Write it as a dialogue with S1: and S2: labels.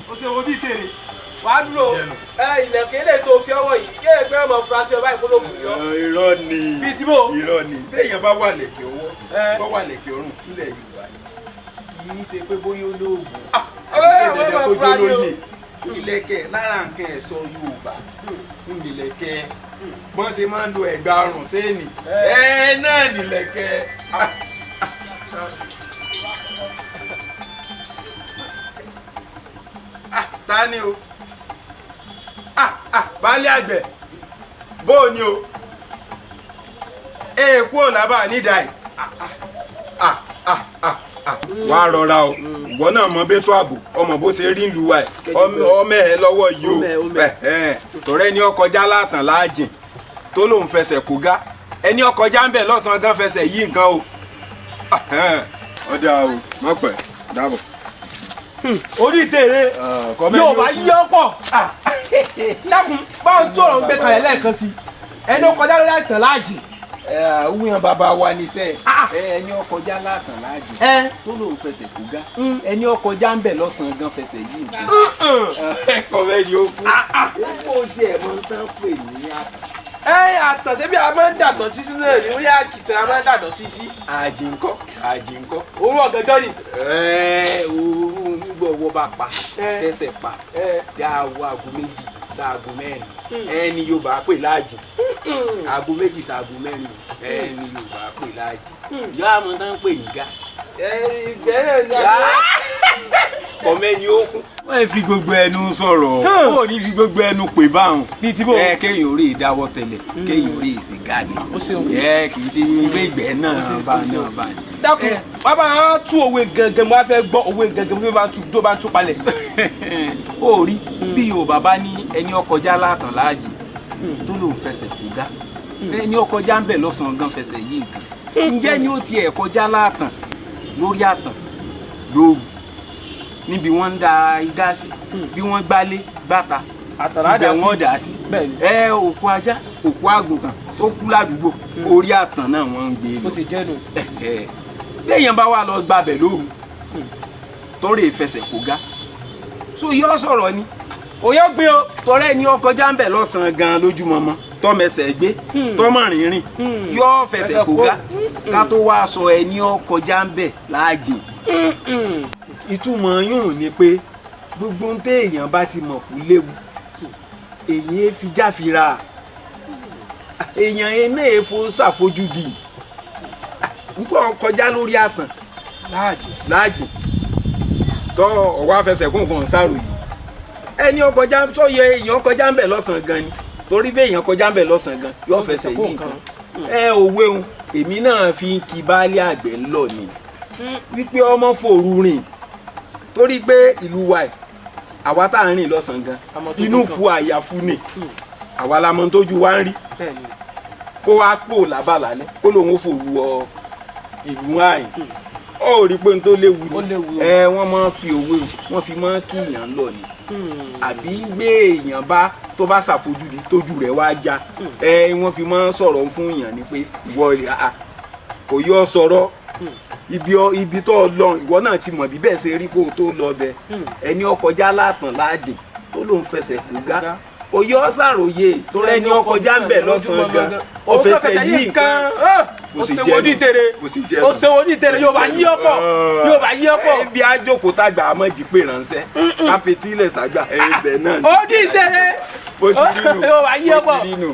S1: ó ṣe wo bí ìtèrè wàá dúró ilẹ̀kẹ̀ ilé tó fi ọwọ́ yìí kí ẹgbẹ́ ọmọ furasí ọba ìpolówó yọ.
S2: irọ́ ni
S1: bíi tí bò.
S2: irọ́ ni béèyàn bá wà lẹ̀kẹ̀ ọwọ́ tó wà lẹ̀kẹ̀ ọrùn nílẹ̀ Yorùbá kì í ṣe pé bóyá olóògùn ìdẹ̀dẹ̀ kójó lóye ìlẹ̀kẹ̀ lára nǹkan ẹ̀ṣọ́ Yorùbá ìlẹ̀kẹ̀ bọ́n ṣe máa ń lo ẹ̀gbà ọrùn sẹ́ẹ̀nì náà nìlẹ̀kẹ̀. Ta ni o baálé àgbẹ̀ bó ni o èèkú ò lábà nídàá yìí wà á rọra o ìwọ náà mọ bẹ́tọ̀ ààbò ọmọ bó ṣe rí ìlú wa ẹ̀ ọmọ ẹ̀ lọ́wọ́ yìí o tọ̀rẹ́ ẹni ọkọjá látàn láàjìn tó lòun fẹsẹ̀ kó gá ẹni ọkọjá ń bẹ̀ lọ́sàn-án gan fẹsẹ̀ yí nǹkan o ọjà o mọ̀ pẹ́ dábọ̀.
S1: orí ìtèrè yóò bá yí ọ pọ̀ dákun báwọn tó ọ̀rọ̀ ń gbé kalẹ̀ lẹ́ẹ̀kan sí ẹni ọkọjá lórí àìtàn láàjì.
S2: wúyan bàbá wa níṣẹ́ ẹni ọkọjá látàn láàjì tó lòun fẹsẹ̀ kó gá ẹni ọkọjá ń bẹ̀ lọ́sàn-án gan fẹsẹ̀ yí nǹkan. ẹ̀kọ́ bẹ́ẹ̀ ni ó kú ó tiẹ̀ mọ́ tán pè ní àtàn.
S1: àtàn ṣebí a máa ń dàtàn títí náà ni wọ́n yá kìtàn a máa ń dàtàn títí.
S2: àjìǹkọ́
S1: òru ọ̀gànjọ́ ni.
S2: òru nígbà owó bá pa tẹsẹ̀ pa dá aago méjì sáago mẹ́rin ẹni Yorùbá pè láàjì aago méjì sáago mẹ́rin ẹni Yorùbá pè láàjì yọ àmọ́ tán pè ní gá.
S1: ìbẹ̀rẹ̀ ní
S2: ọmọẹni ó kún wọ́n fi gbogbo ẹnu sọ̀rọ̀ ó ní fi gbogbo ẹnu pè báwọn kéèyàn orí ìdáwọ́ tẹ́lẹ̀ kéèyàn orí ìsìnká ni kì í ṣe ilé ìgbẹ́ náà bá ní.
S1: dákun bàbá wọn tú òwe gangan mo fẹ́ gbọ́ òwe gangan mo tó bá ń tú palẹ̀.
S2: ó rí bí Yorùbá bá ní ẹni ọkọjá látàn láàjì tó lòun fẹsẹ̀ kó gá ẹni ọkọjá ń bẹ̀ lọ́sàn-án gan fẹsẹ̀ yí nǹkan ǹjẹ́ ni ó tiẹ̀ kọjá látàn lórí àtàn lóru níbi wọ́n ń da igá sí bí wọ́n gbálé gbàtà ibẹ̀ wọ́n dà sí òkú ajá òkú àgùntàn tó kú ládùúgbò orí àtàn náà wọ́n ń gbé lọ. béèyàn bá wà lọ gbàbẹ̀ lóru torí ìfẹsẹ̀ kó gá so yọ sọ̀rọ̀ ni
S1: òye gbé o
S2: tọrẹ ni ọkọjá ń bẹ̀ lọ́sàn-án gan lójúmọmọ tọmẹsẹ̀ gbé tọmọrìnrìn yọ fẹsẹ̀ kó gá ká tó wá sọ ẹni ọkọjá ń bẹ̀ láàjìn. ìtumọ̀ yóò ní pé gbogbo ń téèyàn bá ti mọ̀ kú léwu èyí fi jáfira èèyàn iná èèfo ṣàfojúdi nígbà kọjá lórí àtàn láàjìn tọ́ ọ̀wá fẹsẹ̀ kúnkún sáró yìí ẹni ọkọjá sọyẹ èèyàn kọjá ń bẹ̀ lọ́sàn-án gan ni torí bí èèyàn kọjá ń bẹ̀ lọ́sàn-án gan yóò fẹsẹ̀ yí nǹkan òwe òun èmi náà fi ń kí baálé àgbẹ̀ ńlọ ni wípé ọmọ fòru rìn torí pé ìlú wa ẹ̀ àwa tá à ń rìn lọ́sàn-án gan inú fu àyàfu ni àwa la mọ tójú wa ń rí kó wá pò lábàlálẹ́ kó lòun ó fòru ọ ìlú àyìn ó rí pé n tó léwu ni wọ́n máa fi òwe wọ́n fi máa kí èèyàn lọ ni àbí gbé èèyàn bá tó bá ṣàfojúdi tójú rẹ̀ wá já wọ́n fi máa sọ̀rọ̀ fún èèyàn ni pé ìwọ kò yọ sọ̀rọ̀ ibi tó lọ ìwọ náà ti mọ̀ bí bẹ́ẹ̀ ṣe rí kó o tó lọ bẹ ẹni ọkọjá látàn láàjìn tó lóun fẹsẹ̀ kó gá kò yọ ṣàròyé tó rẹ́ni ọkọjá ń bẹ̀ lọ́sàn-án gan ó fẹsẹ̀ yí nǹkan
S1: ó ṣe wo ní tèrè yóò bá yí ọ̀pọ̀
S2: ibi àjòkó tàgbà àmọ́jì pé ránṣẹ́ káfetí ilẹ̀ sàgbà ẹ̀ẹ́bẹ̀ náà
S1: ó ní tèrè
S2: bó ti rí nù.